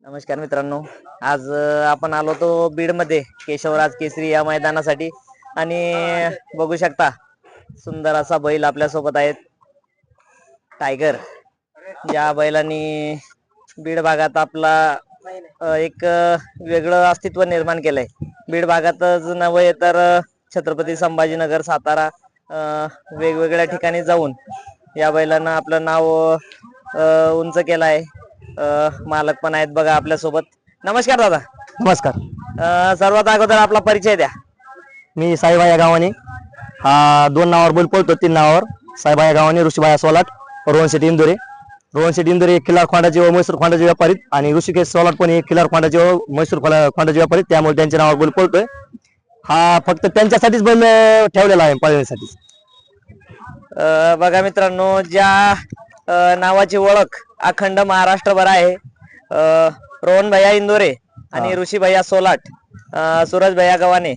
नमस्कार मित्रांनो. आज आपण आलो तो बीड मध्ये केशवराज केसरी या मैदानासाठी आणि बघू शकता सुंदर असा बैल आपल्या सोबत आहेत. टायगर या बैलांनी बीड भागात आपला एक वेगळं अस्तित्व निर्माण केलंय. बीड भागातच नव्हे तर छत्रपती संभाजीनगर, सातारा वेगवेगळ्या ठिकाणी जाऊन या बैलांना आपलं नाव उंच केलं आहे. मालक पण आहेत बघा आपल्या सोबत. नमस्कार दादा. नमस्कार. सर्वात अगोदर आपला परिचय द्या. मी साईबा या गावाने दोन नावावर बैल पळतो, 3 नावावर. साईबा या गावाने, ऋषीबाया सोलाट, रोहन शेट्टी इंदोरे. रोहन शेट्टी इंदोरे एक खिलार खोंडाचे व म्हैसूर खोंडाचे व्यापारी आणि ऋषिकेश सोलाट पण एक खिलार खोंडाचे व म्हैसूर खोंडाचे व्यापारी, त्यामुळे त्यांच्या नावावर बैल पळतोय. हा फक्त त्यांच्यासाठीच बैल ठेवलेला आहे, पळण्यासाठी. बघा मित्रांनो, ज्या नावाची ओळख अखंड महाराष्ट्रभर आहे, रोहन भैया इंदोरे आणि ऋषी भैया सोलाट, सूरज भैया गव्हाणे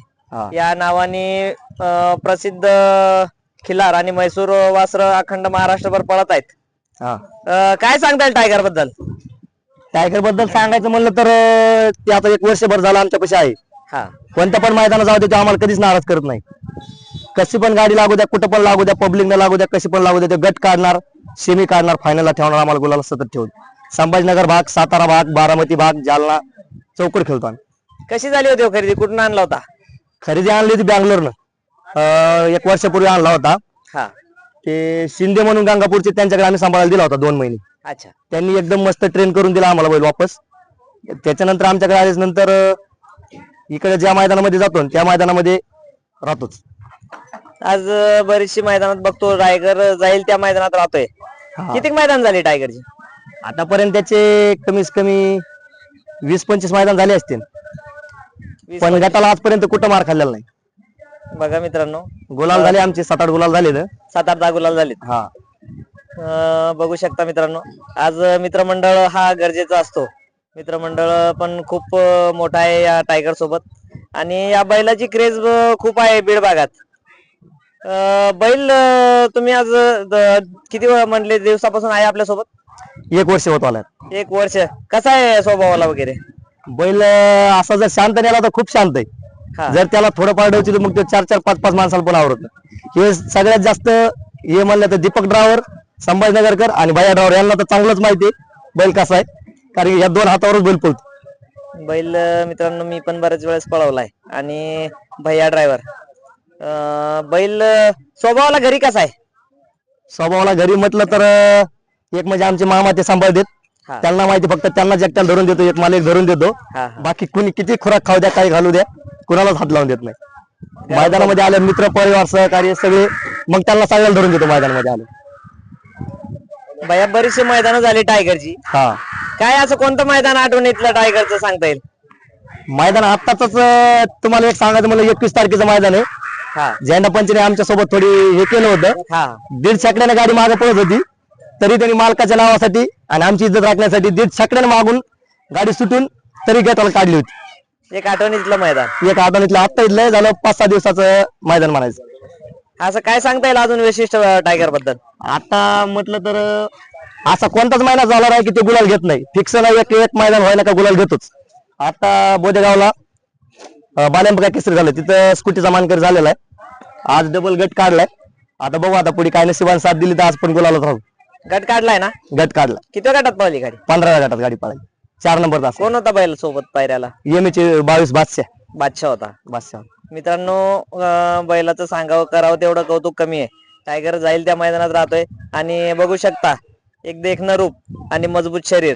या नावाने प्रसिद्ध खिलार आणि म्हैसूर वासर अखंड महाराष्ट्रभर पळत आहेत. काय सांगता येईल टायगर बद्दल? टायगर बद्दल सांगायचं म्हणलं तर ते आता 1 वर्षभर झालं आमच्यापाशी आहे. कोणत्या पण मैदानात जाऊ दे, ते आम्हाला कधीच नाराज करत नाही. कशी पण गाडी लागू द्या, कुठं पण लागू द्या, पब्लिक न लागू द्या, कशी पण लागू द्या, ते गट काढणार, सेमी काढणार, फायनलला ठेवणार, आम्हाला गुलाला सतत ठेवून. संभाजीनगर भाग, सातारा भाग, बारामती भाग, जालना चौकड खेळतो आम्ही. कशी झाली होती खरेदी? कुठून आणला होता? खरेदी आणली होती बँगलोरनं. 1 वर्षापूर्वी आणला होता. ते शिंदे म्हणून गंगापूरचे, त्यांच्याकडे आम्ही सांभाळायला दिला होता 2 महिने. अच्छा. त्यांनी एकदम मस्त ट्रेन करून दिला आम्हाला बैल वापस. त्याच्यानंतर आमच्याकडे आल्याच नंतर इकडे ज्या मैदानामध्ये जातो त्या मैदानामध्ये राहतोच. आज बरीचशी मैदानात बघतो टायगर जाईल त्या मैदानात राहतोय. किती मैदान झाली टायगरची? आतापर्यंत त्याचे कमीत कमी 20-25 मैदान झाले असतील, पण गटाला आजपर्यंत कुठं मार खाल्लेला नाही. बघा मित्रांनो, गुलाल झाले आमचे 7-8 गुलाल झाले. 7-8 गुलाल झाले. बघू शकता मित्रांनो, आज मित्रमंडळ हा गरजेचा असतो. मित्रमंडळ पण खूप मोठा आहे या टायगर सोबत आणि या बैलाची क्रेज खूप आहे बीड भागात. बैल तुम्ही आज किती म्हणले दिवसापासून आहे आपल्या सोबत? 1 वर्ष होत आला. 1 वर्ष. कसा आहे स्वभावाला वगैरे? बैल असा जर शांत नेला तर खूप शांत आहे. जर त्याला थोडं पाडवची तर मग ते 4-4, 5-5 माणसाला पण आवडत. हे सगळ्यात जास्त हे म्हणलं तर दीपक ड्रायव्हर, संभाजीनगरकर आणि भैया ड्रायव्हर यांना तर चांगलंच माहिती आहे बैल कसा आहे, कारण या 2 हातावरच बैल पळतो. बैल मित्रांनो मी पण बऱ्याच वेळेस पळवलाय आणि भैया ड्रायव्हर. बैल स्वभावाला घरी कसा आहे? स्वभावाला घरी म्हटलं तर एक म्हणजे आमचे मामा ते सांभाळतात, त्यांना माहिती, फक्त त्यांना एकट्याला धरून देतो, एक मला एक धरून देतो. बाकी कुणी किती खुराक खाऊ द्या, काही घालू द्या, कुणालाच हात लावून देत नाही. मैदानामध्ये आले मित्र, परिवार, सहकार्य सगळे, मग त्यांना सगळ्याला धरून देतो मैदानामध्ये आले. भैया बरीचशी मैदान झाली टायगरची. काय असं कोणतं मैदान आठवण येतलं टायगरचं सांगता येईल? मैदान आत्ताच तुम्हाला एक सांगायचं मला, 21 तारखेचं मैदान आहे. झेंडा पंचने आमच्या सोबत थोडी हे केलं होतं. 1.5 सेकंदाने गाडी मागे पळत होती, तरी त्यांनी मालकाच्या नावासाठी आणि आमची इज्जत राखण्यासाठी 1.5 सेकंदाने मागून गाडी सुटून तरी गटाला काढली होती. एक आठवणीतलं मैदान. एक आठवणीतलं. आत्ता इथलं झालं 5-6 दिवसाचं मैदान म्हणायचं. असं काय सांगता येईल अजून वैशिष्ट्य टायगर बद्दल? आता म्हटलं तर असा कोणताच महिना झाला नाही की ते गुलाल घेत नाही. फिक्स नाही, एक मैदान व्हायला का गुलाल घेतोच. आता बोदेगावला बालेंबा केसरी झालं, तिथं स्कूटीचा मानकरी झालेला आहे. आज डबल गट काढलाय. आता बघू, आता पुढे काय नशिबाने साथ दिली तर आज पण गुलालच राहू. गट काढलाय ना? गट काढला. किती गटात पळली गाडी? 15व्या गटात गाडी पळाली. 4 नंबर तास. कोण होता बैल सोबत पायऱ्याला? एमएचे 22 बादशाह होता. बादशाह. मित्रांनो, बैलाचं सांगावं करावं तेवढं कौतुक कमी आहे. टायगर जाईल त्या मैदानात राहतोय आणि बघू शकता एक देखणं रूप आणि मजबूत शरीर.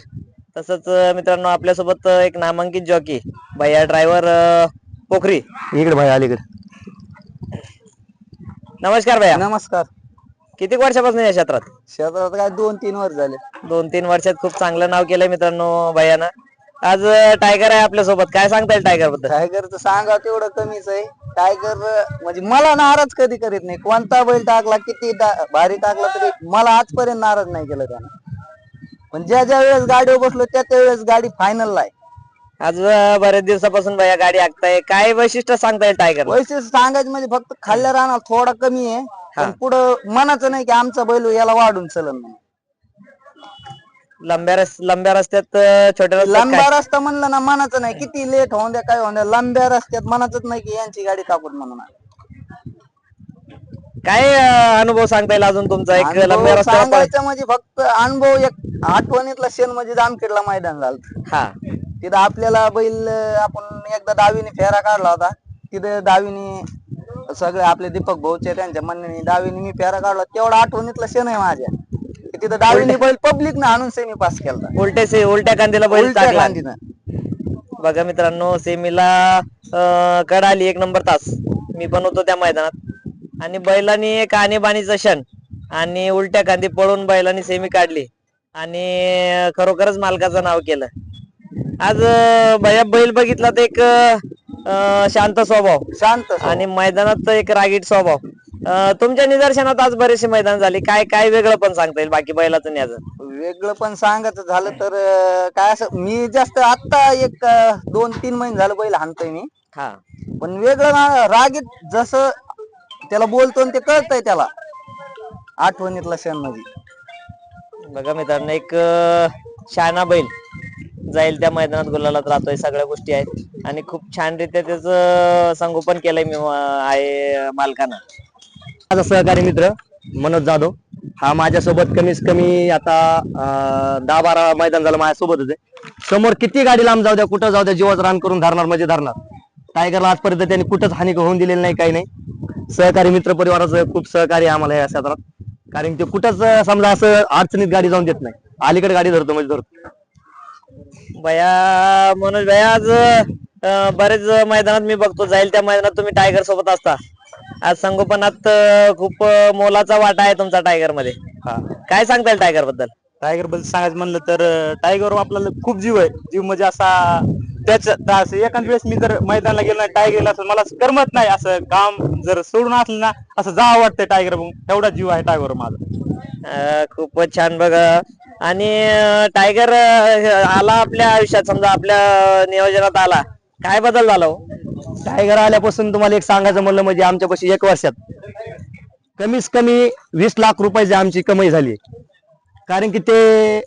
तसंच मित्रांनो आपल्यासोबत एक नामांकित जॉकी भैया ड्रायव्हर पोखरी. इकडे भाई अलीकडे. नमस्कार भैया. नमस्कार. किती वर्षापासून या क्षेत्रात? काय 2-3 वर्ष झाले. 2-3 वर्षात खूप चांगलं नाव केलंय मित्रांनो भैयानं. आज टायगर आहे आपल्या सोबत. काय सांगता येईल टायगर बद्दल? टायगरचं सांगा तेवढं कमीच आहे. टायगर म्हणजे मला नाराज कधी करीत नाही. कोणता बैल टाकला, किती भारी टाकला, तरी मला आजपर्यंत नाराज नाही केलं त्यानं. पण ज्या वेळेस गाडीवर बसलो त्या वेळेस गाडी फायनलला आहे. आज बरेच दिवसापासून भैया गाडी हाकताय. काय वैशिष्ट्य सांगता येईल टायगर? वैशिष्ट्य सांगायचं म्हणजे फक्त खाल्ल्या राहणार थोडा कमी आहे, पण पुढं मनाचं नाही की आमचा बैल याला वाढून चलन. लंब्या रस्त्यात छोट्या रस्त्यात लांब्या रस्ता म्हणलं ना मनाचं नाही, किती लेट होऊन द्या काय होऊन द्या, लांब्या रस्त्यात मनाचंच नाही की यांची गाडी टाकून म्हणून. काय अनुभव सांगता येईल अजून तुमचा एक अनुभव लंब्या रस्त्यावर सांगायचं म्हणजे फक्त अनुभव एक आठवणीतला क्षण म्हणजे जामखेडला मैदान झालं. हा तिथं आपल्याला बैल आपण एकदा डावीने फेरा काढला होता. तिथे डावीने सगळे आपले दीपक भाऊचे त्यांच्या म्हणण्याने डावीने मी फेरा काढला, तेवढा आठवणीतला क्षण आहे माझ्या. तिथं डावीने बैल पब्लिक ना आणून सेमी पास केला, उलट्या कांदीला बैल उलट्या टाकला. गांधीनं. बघा मित्रांनो, सेमीला कड आली 1 नंबर तास. मी पण होतो त्या मैदानात आणि बैलांनी एक आणीबाणीचा क्षण आणि उलट्या कांदी पळून बैलांनी सेमी काढली आणि खरोखरच मालकाचं नाव केलं. आज भैया बैल बघितला तर एक शांत स्वभाव शांत आणि मैदानात एक रागीट स्वभाव. तुमच्या निदर्शनात आज बरेचसे मैदान झाले, काय काय वेगळं पण सांगता येईल बाकी बैलाचं न्याचं? वेगळं पण सांगायचं झालं तर काय असं मी जास्त आता एक 2-3 महिने झालं बैल हाणतोय मी. हा पण वेगळं ना, रागीत जसं त्याला बोलतो आणि ते कळतंय त्याला, आठवणीतला क्षण म्हणजे. बघा मित्रांनो, एक शहाणा बैल जाईल त्या मैदानात गुलालात राहतोय, सगळ्या गोष्टी आहेत आणि खूप छान रित्या त्याचं संगोपन केलंय मी आहे मालकानं. माझा सहकारी मित्र मनोज जाधव हा माझ्यासोबत कमीत कमी आता 10-12 मैदान झालं माझ्यासोबतच आहे. समोर किती गाडी लांब जाऊ द्या, कुठं जाऊ द्या, जीवाचं रान करून धरणार म्हणजे धरणार. टायगरला आजपर्यंत त्यांनी कुठंच हानी होऊन दिलेली नाही, काही नाही. सहकारी मित्र परिवाराचं खूप सहकार्य आहे आम्हाला या क्षेत्रात, कारण ते कुठंच समजा असं अडचणीत गाडी जाऊन देत नाही, अलीकडे गाडी धरतो म्हणजे धरतो. भया मनोज भया, आज बरेच मैदानात मी बघतो, जाईल त्या मैदानात तुम्ही टायगर सोबत असता. आज संगोपनात खूप मोलाचा वाटा आहे तुमचा टायगर मध्ये. काय सांगता येईल टायगर बद्दल? टायगर बद्दल सांगायचं म्हणलं तर टायगर आपल्याला खूप जीव आहे. जीव म्हणजे असा त्याच्या एखाद वेळेस मी जर मैदानाला गेलो नाही टायगरला, असं मला करमत नाही. असं काम जर सोडून असलं ना, असं जावं वाटतंय टायगर बघून, एवढा जीव आहे टायगर माझा. खूपच छान. बघा, आणि टायगर आला आपल्या आयुष्यात, समजा आपल्या नियोजनात आला, काय बदल झाला हो? टायगर आल्यापासून तुम्हाला एक सांगायचं म्हणलं म्हणजे आमच्यापाशी 1 वर्षात कमीत कमी 20 लाख रुपयाची आमची कमाई झाली. कारण की ते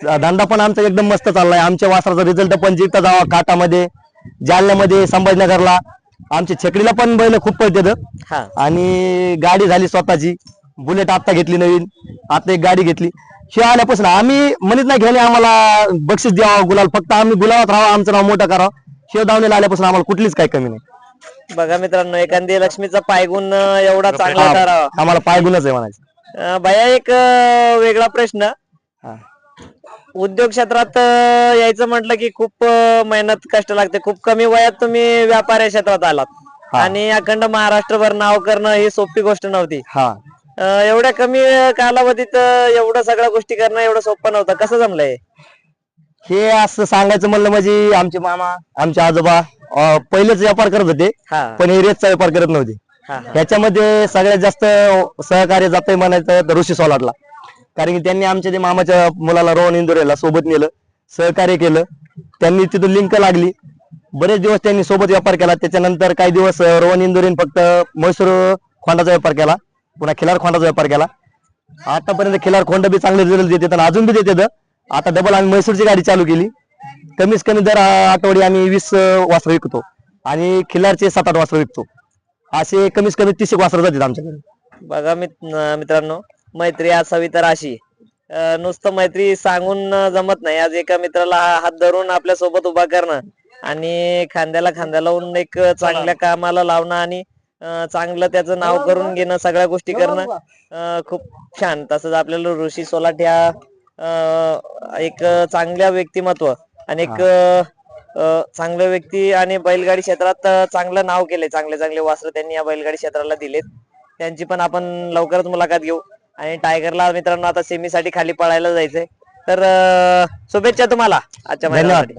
धंदा पण आमचा एकदम मस्त चाललाय. आमच्या वासराचा रिझल्ट पण जिथं जावा, काटामध्ये, जालन्यामध्ये, संभाजीनगरला आमच्या छकडीला पण बैल खूप पळतात. आणि गाडी झाली स्वतःची, बुलेट आता घेतली नवीन, आता एक गाडी घेतली. हे आल्यापासून आम्ही म्हणत नाही घ्यायला आम्हाला बक्षीस द्यावं गुलाल, फक्त आम्ही गुलाबात राहावं, आमचं नाव मोठं करावं. शिव दावणीला आल्यापासून आम्हाला कुठलीच काही कमी नाही. बघा मित्रांनो, एखादी लक्ष्मीचा पायगुण एवढा चांगला ठरावा, आम्हाला पायगुणच आहे म्हणायचं. भैया एक वेगळा प्रश्न, उद्योग क्षेत्रात यायचं म्हटलं की खूप मेहनत कष्ट लागते. खूप कमी वयात तुम्ही व्यापार या क्षेत्रात आलात आणि अखंड महाराष्ट्रभर नाव करणं ही सोपी गोष्ट नव्हती. एवढ्या कमी कालावधीत एवढं सगळ्या गोष्टी करणं एवढं सोपं नव्हतं. कसं जमलंय हे? असं सांगायचं म्हणलं म्हणजे आमचे मामा, आमचे आजोबा पहिलेच व्यापार करत होते, पण हे रेतचा व्यापार करत नव्हते. ह्याच्यामध्ये सगळ्यात जास्त सहकार्य जातंय म्हणायचं तर ऋषी सोलाटला. कारण की त्यांनी आमच्या ते मामाच्या मुलाला रोहन इंदुरेला सोबत नेलं, सहकार्य केलं. त्यांनी तिथून लिंक लागली, बरेच दिवस त्यांनी सोबत व्यापार केला. त्याच्यानंतर काही दिवस रोहन इंदुरेन फक्त म्हैसूर खोंडाचा व्यापार केला, पुन्हा खिलार खोंडाचा व्यापार केला. आतापर्यंत खिलार खोंड बी चांगले रिझल्ट देतात आणि अजून बी देतात. आता डबल आम्ही म्हैसूरची गाडी चालू केली. कमीत कमी दर आठवडी आम्ही 20 वासरं विकतो आणि खिलारचे 7-8 वासरं विकतो. असे कमीत कमी 30 वासरं जातात आमच्याकडे. बघा मित्रांनो, मैत्री असावी तर अशी, नुसतं मैत्री सांगून जमत नाही. आज एका मित्राला हात धरून आपल्या सोबत उभा करणं आणि खांद्याला खांद्या लावून एक चांगल्या कामाला लावणं आणि चांगलं त्याचं नाव करून घेणं, सगळ्या गोष्टी करणं खूप छान. तसंच आपल्याला ऋषी सोलाट ह्या एक चांगल्या व्यक्तिमत्व आणि एक चांगल्या व्यक्ती आणि बैलगाडी क्षेत्रात चांगलं नाव केले. चांगले चांगले वासरं त्यांनी या बैलगाडी क्षेत्राला दिलेत. त्यांची पण आपण लवकरच मुलाखत घेऊ. आणि टायगरला मित्रांनो आता सेमीसाठी खाली पळायला जायचंय, तर शुभेच्छा तुम्हाला आजच्या मैदानासाठी.